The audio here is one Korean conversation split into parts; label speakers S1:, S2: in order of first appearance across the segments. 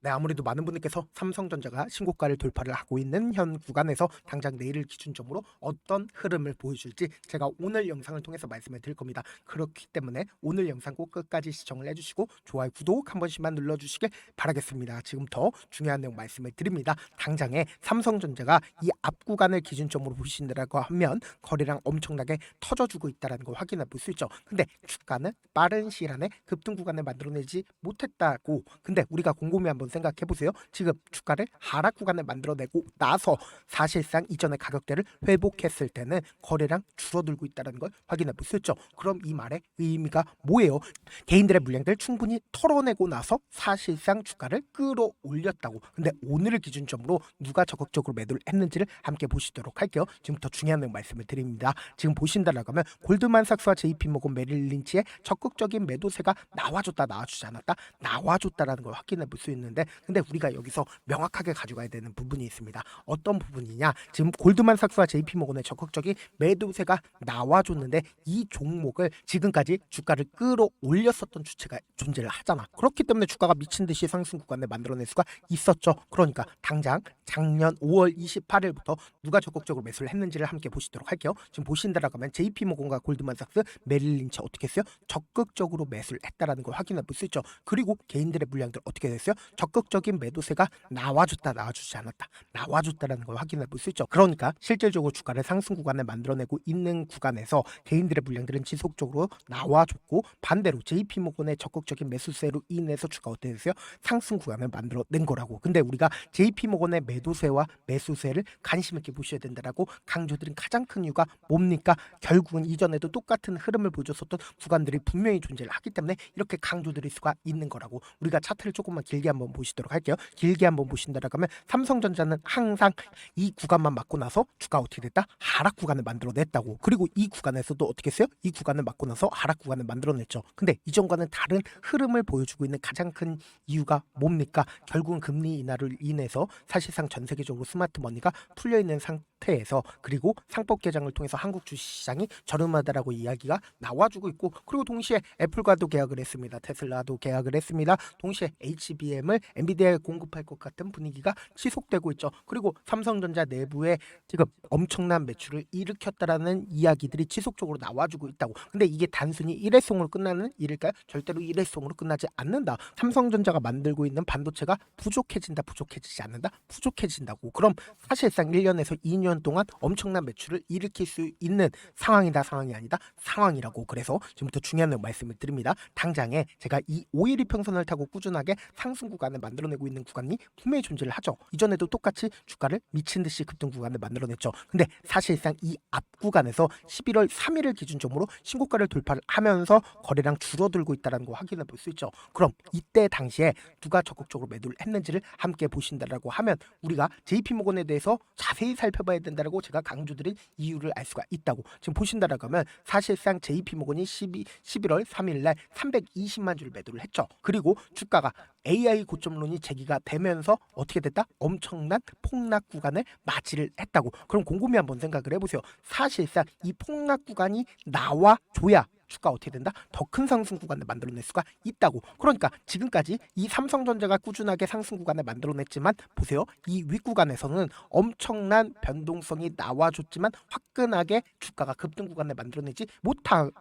S1: 네, 아무래도 많은 분들께서 삼성전자가 신고가를 돌파를 하고 있는 현 구간에서 당장 내일을 기준점으로 어떤 흐름을 보여줄지 제가 오늘 영상을 통해서 말씀을 드릴 겁니다. 그렇기 때문에 오늘 영상 꼭 끝까지 시청을 해주시고 좋아요, 구독 한 번씩만 눌러주시길 바라겠습니다. 지금부터 중요한 내용 말씀을 드립니다. 당장에 삼성전자가 이 앞 구간을 기준점으로 보신다고 하면 거래량 엄청나게 터져주고 있다는 걸 확인해 볼 수 있죠. 근데 주가는 빠른 시일 안에 급등 구간을 만들어내지 못했다고. 근데 우리가 곰곰이 한번 생각해 보세요. 지금 주가를 하락 구간을 만들어내고 나서 사실상 이전의 가격대를 회복했을 때는 거래량 줄어들고 있다는 걸 확인해 볼 수 있죠. 그럼 이 말의 의미가 뭐예요? 개인들의 물량들 충분히 털어내고 나서 사실상 주가를 끌어올렸다고. 근데 오늘을 기준점으로 누가 적극적으로 매도를 했는지를 함께 보시도록 할게요. 지금부터 중요한 내용 말씀을 드립니다. 지금 보신다라고 하면 골드만삭스와 JP모건 메릴 린치의 적극적인 매도세가 나와줬다 나와주지 않았다 나와줬다라는 걸 확인해 볼 수 있는데, 근데 우리가 여기서 명확하게 가져가야 되는 부분이 있습니다. 어떤 부분이냐? 지금 골드만삭스와 JP모건의 적극적인 매도세가 나와줬는데 이 종목을 지금까지 주가를 끌어올렸었던 주체가 존재를 하잖아. 그렇기 때문에 주가가 미친 듯이 상승 구간을 만들어낼 수가 있었죠. 그러니까 당장 작년 5월 28일부터 누가 적극적으로 매수를 했는지를 함께 보시도록 할게요. 지금 보신다라고 하면 JP모건과 골드만삭스, 메릴 린치 어떻게 했어요? 적극적으로 매수를 했다라는 걸 확인해 볼 수 있죠. 그리고 개인들의 물량들 어떻게 됐어요? 적극적인 매도세가 나와줬다 나와주지 않았다 나와줬다라는 걸 확인해 볼 수 있죠. 그러니까 실질적으로 주가를 상승 구간을 만들어내고 있는 구간에서 개인들의 물량들은 지속적으로 나와줬고, 반대로 JP모건의 적극적인 매수세로 인해서 주가 어떻게 됐어요? 상승 구간을 만들어낸 거라고. 근데 우리가 JP모건의 매도세와 매수세를 관심 있게 보셔야 된다라고 강조드린 가장 큰 이유가 뭡니까? 결국은 이전에도 똑같은 흐름을 보여줬었던 구간들이 분명히 존재를 하기 때문에 이렇게 강조드릴 수가 있는 거라고. 우리가 차트를 조금만 길게 한번 보시도록 할게요. 길게 한번 보신다라고 하면 삼성전자는 항상 이 구간만 맞고 나서 주가 어떻게 됐다? 하락 구간을 만들어냈다고. 그리고 이 구간에서도 어떻게 했어요? 이 구간을 맞고 나서 하락 구간을 만들어냈죠. 근데 이전과는 다른 흐름을 보여주고 있는 가장 큰 이유가 뭡니까? 결국은 금리 인하로 인해서 사실상 전 세계적으로 스마트 머니가 풀려있는 상태에서, 그리고 상법 개정을 통해서 한국 주식시장이 저렴하다라고 이야기가 나와주고 있고, 그리고 동시에 애플과도 계약을 했습니다. 테슬라도 계약을 했습니다. 동시에 HBM을 엔비디아에 공급할 것 같은 분위기가 지속되고 있죠. 그리고 삼성전자 내부에 지금 엄청난 매출을 일으켰다라는 이야기들이 지속적으로 나와주고 있다고. 근데 이게 단순히 일회성으로 끝나는 일일까요? 절대로 일회성으로 끝나지 않는다. 삼성전자가 만들고 있는 반도체가 부족해지지 않는다? 부족해진다고. 그럼 사실상 1년에서 2년 동안 엄청난 매출을 일으킬 수 있는 상황이다, 상황이 아니다, 상황이라고. 그래서 지금부터 중요한 말씀을 드립니다. 당장에 제가 이 5일 이평선을 타고 꾸준하게 상승 구간을 만들어내고 있는 구간이 분명히 존재를 하죠. 이전에도 똑같이 주가를 미친 듯이 급등 구간을 만들어냈죠. 근데 사실상 이 앞 구간에서 11월 3일을 기준점으로 신고가를 돌파를 하면서 거래량 줄어들고 있다는 거 확인해 볼 수 있죠. 그럼 이때 당시에 누가 적극적으로 매도를 했는지를 함께 보신다라고 하면 우리가 JP모건에 대해서 자세히 살펴봐야 된다라고 제가 강조드린 이유를 알 수가 있다고. 지금 보신다라고 하면 사실상 JP모건이 11월 3일날 320만 주를 매도를 했죠. 그리고 주가가 AI 고점론이 제기가 되면서 어떻게 됐다? 엄청난 폭락 구간을 맞이를 했다고. 그럼 곰곰이 한번 생각을 해보세요. 사실상 이 폭락 구간이 나와줘야 주가 어떻게 된다? 더 큰 상승 구간을 만들어낼 수가 있다고. 그러니까 지금까지 이 삼성전자가 꾸준하게 상승 구간을 만들어냈지만 보세요. 이 윗구간에서는 엄청난 변동성이 나와줬지만 화끈하게 주가가 급등 구간을 만들어내지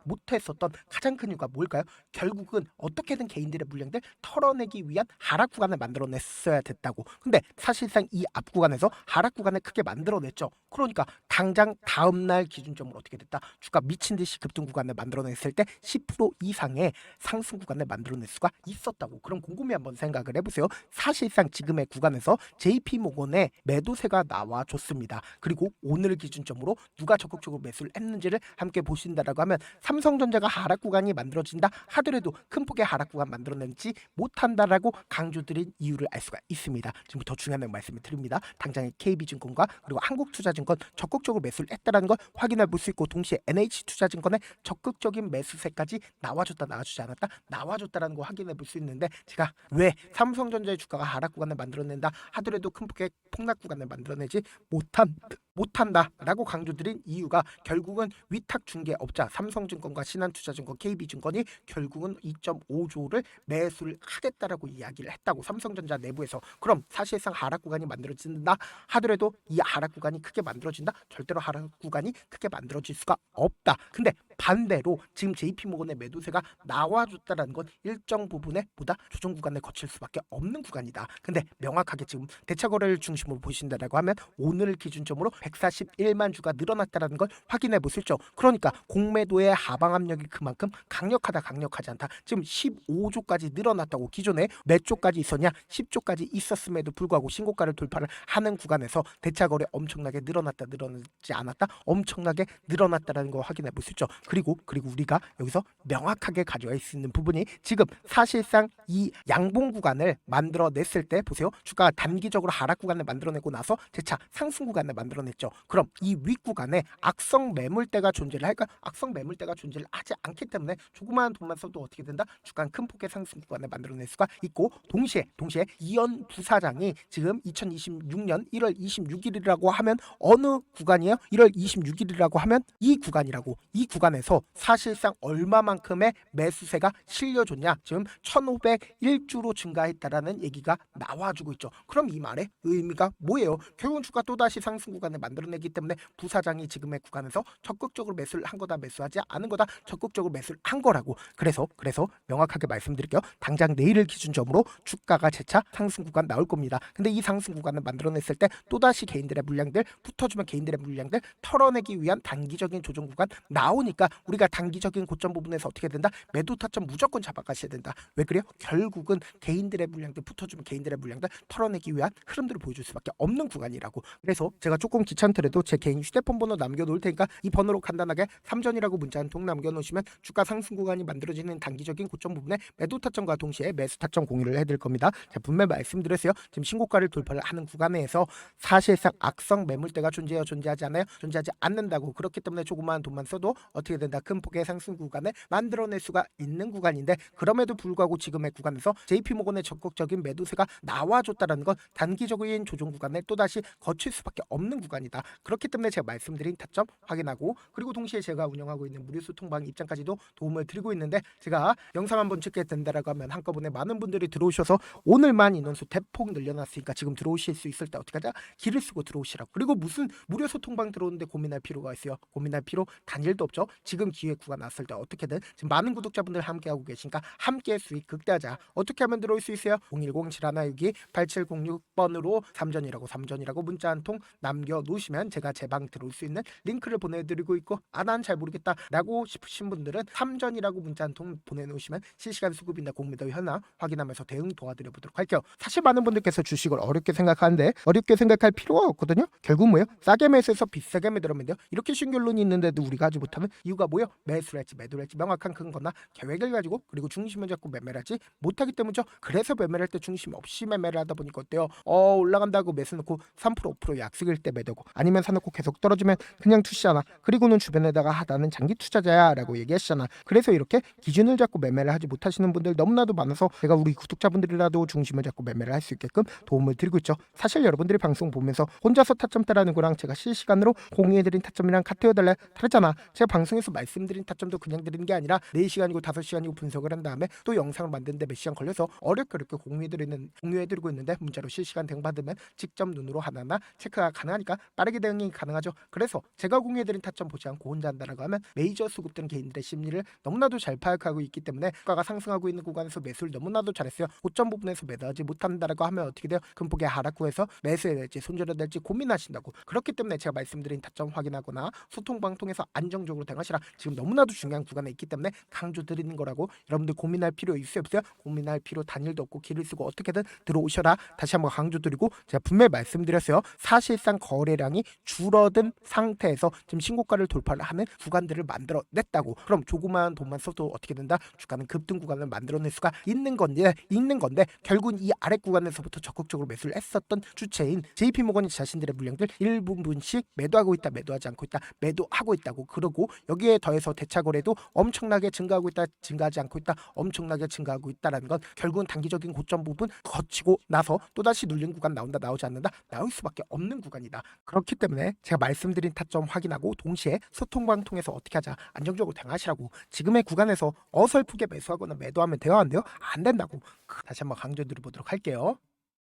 S1: 못했었던 가장 큰 이유가 뭘까요? 결국은 어떻게든 개인들의 물량들 털어내기 위한 하락 구간을 만들어냈어야 됐다고. 근데 사실상 이 앞 구간에서 하락 구간을 크게 만들어냈죠. 그러니까 당장 다음날 기준점으로 어떻게 됐다? 주가 미친 듯이 급등 구간을 만들어냈을 때 10% 이상의 상승 구간을 만들어낼 수가 있었다고. 그럼 곰곰이 한번 생각을 해보세요. 사실상 지금의 구간에서 JP모건의 매도세가 나와줬습니다. 그리고 오늘 기준점으로 누가 적극적으로 매수를 했는지를 함께 보신다라고 하면 삼성전자가 하락 구간이 만들어진다 하더라도 큰 폭의 하락 구간 만들어내지 못한다라고 강조드린 이유를 알 수가 있습니다. 지금부터 중요한 말씀을 드립니다. 당장에 KB증권과 그리고 한국투자증권 적극적으로 매수를 했다는 걸 확인해 볼 수 있고, 동시에 NH투자증권의 적극적인 적극적인 매수세까지 나와주지 않았다, 나와줬다라는 거 확인해 볼 수 있는데, 제가 왜 삼성전자의 주가가 하락 구간을 만들어낸다 하더라도 큰 폭의 폭락 구간을 만들어내지 못한다라고 강조드린 이유가, 결국은 위탁 중개업자 삼성증권과 신한투자증권, KB증권이 결국은 2.5조를 매수를 하겠다라고 이야기를 했다고, 삼성전자 내부에서. 그럼 사실상 하락 구간이 만들어진다 하더라도 이 하락 구간이 크게 만들어진다? 절대로 하락 구간이 크게 만들어질 수가 없다. 근데 반대로 지금 JP모건의 매도세가 나와줬다라는 건 일정 부분에 보다 조정 구간을 거칠 수밖에 없는 구간이다. 근데 명확하게 지금 대차 거래를 중심으로 보신다라고 하면 오늘 기준점으로 141만 주가 늘어났다라는 걸 확인해 볼 수 있죠. 그러니까 공매도의 하방 압력이 그만큼 강력하지 않다. 지금 15조까지 늘어났다고. 기존에 몇 조까지 있었냐? 10조까지 있었음에도 불구하고 신고가를 돌파를 하는 구간에서 대차 거래 엄청나게 늘어나지 않았다? 엄청나게 늘어났다라는 걸 확인해 볼 수 있죠. 그리고 우리가 여기서 명확하게 가져갈 수 있는 부분이, 지금 사실상 이 양봉 구간을 만들어냈을 때 보세요. 주가가 단기적으로 하락 구간을 만들어내고 나서 재차 상승 구간을 만들어냈죠. 그럼 이 윗구간에 악성 매물대가 존재를 할까? 악성 매물대가 존재를 하지 않기 때문에 조그마한 돈만 써도 어떻게 된다? 주가는 큰 폭의 상승 구간을 만들어낼 수가 있고, 동시에 이현 부사장이 지금 2026년 1월 26일이라고 하면 어느 구간이에요? 1월 26일이라고 하면 이 구간이라고. 이 구간에서 사실상 얼마만큼의 매수세가 실려줬냐? 지금 1501주로 증가했다라는 얘기가 나와주고 있죠. 그럼 이 말의 의미가 뭐예요? 결국은 주가 또다시 상승 구간을 만들어내기 때문에 부사장이 지금의 구간에서 적극적으로 매수를 한 거다, 매수하지 않은 거다, 적극적으로 매수를 한 거라고. 그래서 명확하게 말씀드릴게요. 당장 내일을 기준점으로 주가가 재차 상승 구간 나올 겁니다. 근데 이 상승 구간을 만들어냈을 때 또다시 개인들의 물량들 붙어주면 개인들의 물량들 털어내기 위한 단기적인 조정 구간 나오니까, 우리가 단기적인 고점 부분에서 어떻게 된다? 매도 타점 무조건 잡아가셔야 된다. 왜 그래요? 결국은 개인들의 물량들 붙어주면 개인들의 물량들 털어내기 위한 흐름들을 보여줄 수밖에 없는 구간이라고. 그래서 제가 조금 귀찮더라도 제 개인 휴대폰 번호 남겨놓을 테니까 이 번호로 간단하게 삼전이라고 문자 한 통 남겨놓으시면 주가 상승 구간이 만들어지는 단기적인 고점 부분에 매도 타점과 동시에 매수 타점 공유를 해드릴 겁니다. 제가 분명히 말씀드렸어요. 지금 신고가를 돌파를 하는 구간에서 사실상 악성 매물대가 존재하지 않아요? 존재하지 않는다고. 그렇기 때문에 조그마한 돈만 써도 어떻게 된다? 큰 폭의 상승 구간을 만들어낼 수가 있는 구간인데, 그럼에도 불구하고 지금의 구간에서 JP모건의 적극적인 매도세가 나와줬다라는 건 단기적인 조정 구간을 또다시 거칠 수밖에 없는 구간이다. 그렇기 때문에 제가 말씀드린 타점 확인하고, 그리고 동시에 제가 운영하고 있는 무료 소통방 입장까지도 도움을 드리고 있는데, 제가 영상 한번 찍게 된다라고 하면 한꺼번에 많은 분들이 들어오셔서 오늘만 인원수 대폭 늘려놨으니까 지금 들어오실 수 있을 때 어떻게 하자? 길을 쓰고 들어오시라고. 그리고 무슨 무료 소통방 들어오는데 고민할 필요가 있어요? 고민할 필요 단일도 없죠. 지금 기회 구간 났을 때 어떻게든 지금 많은 구독자분들 함께하고 계시니까 함께 수익 극대화자. 어떻게 하면 들어올 수 있어요? 010-7162-8706번으로 삼전이라고 문자 한 통 남겨놓으시면 제가 제 방 들어올 수 있는 링크를 보내드리고 있고, 난 잘 모르겠다 라고 싶으신 분들은 삼전이라고 문자 한 통 보내놓으시면 실시간 수급이나 공매도 현황 확인하면서 대응 도와드려 보도록 할게요. 사실 많은 분들께서 주식을 어렵게 생각하는데 어렵게 생각할 필요가 없거든요. 결국 뭐예요? 싸게 매수해서 비싸게 매도하면 돼요. 이렇게 쉬운 결론이 있는데도 우리가 하지 못하는 이유가 뭐예요? 매수를 할지 매도를 할지 명확한 근거나 계획을 가지고, 그리고 중심을 잡고 매매를 하지 못하기 때문이죠. 그래서 매매를 할 때 중심 없이 매매를 하다 보니까 어때요? 올라간다고 매수 놓고 3% 5% 약속일 때 매도고, 아니면 사놓고 계속 떨어지면 그냥 투시하나, 그리고는 주변에다가 나는 장기 투자자야 라고 얘기하시잖아. 그래서 이렇게 기준을 잡고 매매를 하지 못하시는 분들 너무나도 많아서 제가 우리 구독자분들이라도 중심을 잡고 매매를 할 수 있게끔 도움을 드리고 있죠. 사실 여러분들이 방송 보면서 혼자서 타점 따라는 거랑 제가 실시간으로 공유해드린 타점이랑 같아요 달라요? 다르잖아. 제가 방송에서 말씀드린 타점도 그냥 드리는 게 아니라 4시간이고 5시간이고 분석을 한 다음에 또 영상을 만드는데 몇 시간 걸려서 어렵게 공유해드리고 있는데, 문자로 실시간 대응 받으면 직접 눈으로 하나하나 체크가 가능하니까 빠르게 대응이 가능하죠. 그래서 제가 공유해드린 타점 보지 않고 혼자 한다라고 하면 메이저 수급들은 개인들의 심리를 너무나도 잘 파악하고 있기 때문에 주가가 상승하고 있는 구간에서 매수를 너무나도 잘했어요. 고점 부분에서 매도하지 못한다라고 하면 어떻게 돼요? 큰 폭의 하락구에서 매수해야 될지 손절해야 될지 고민하신다고. 그렇기 때문에 제가 말씀드린 타점 확인하거나 소통방 통해서 안정적으로 대응하시라. 지금 너무나도 중요한 구간에 있기 때문에 강조드리는 거라고. 여러분들 고민할 필요 있어요 없어요? 고민할 필요 단일도 없고, 길을 쓰고 어떻게든 들어오셔라. 다시 한번 강조드리고, 제가 분명히 말씀드렸어요. 사실상 거래량이 줄어든 상태에서 지금 신고가를 돌파를 하는 구간들을 만들어냈다고. 그럼 조그마한 돈만 써도 어떻게 된다? 주가는 급등 구간을 만들어낼 수가 있는 건데 결국은 이 아래 구간에서부터 적극적으로 매수를 했었던 주체인 JP모건이 자신들의 물량들 1분분씩 매도하고 있다, 매도하지 않고 있다, 매도하고 있다고. 그러고 여기에 더해서 대차 거래도 엄청나게 증가하고 있다, 증가하지 않고 있다, 엄청나게 증가하고 있다라는 건 결국은 단기적인 고점 부분 거치고 나서 또다시 눌린 구간 나온다, 나오지 않는다, 나올 수밖에 없는 구간이다. 그렇기 때문에 제가 말씀드린 타점 확인하고 동시에 소통방 통해서 어떻게 하자, 안정적으로 대응하시라고. 지금의 구간에서 어설프게 매수하거나 매도하면 되어야 한대요? 안 된다고. 다시 한번 강조드려 보도록 할게요.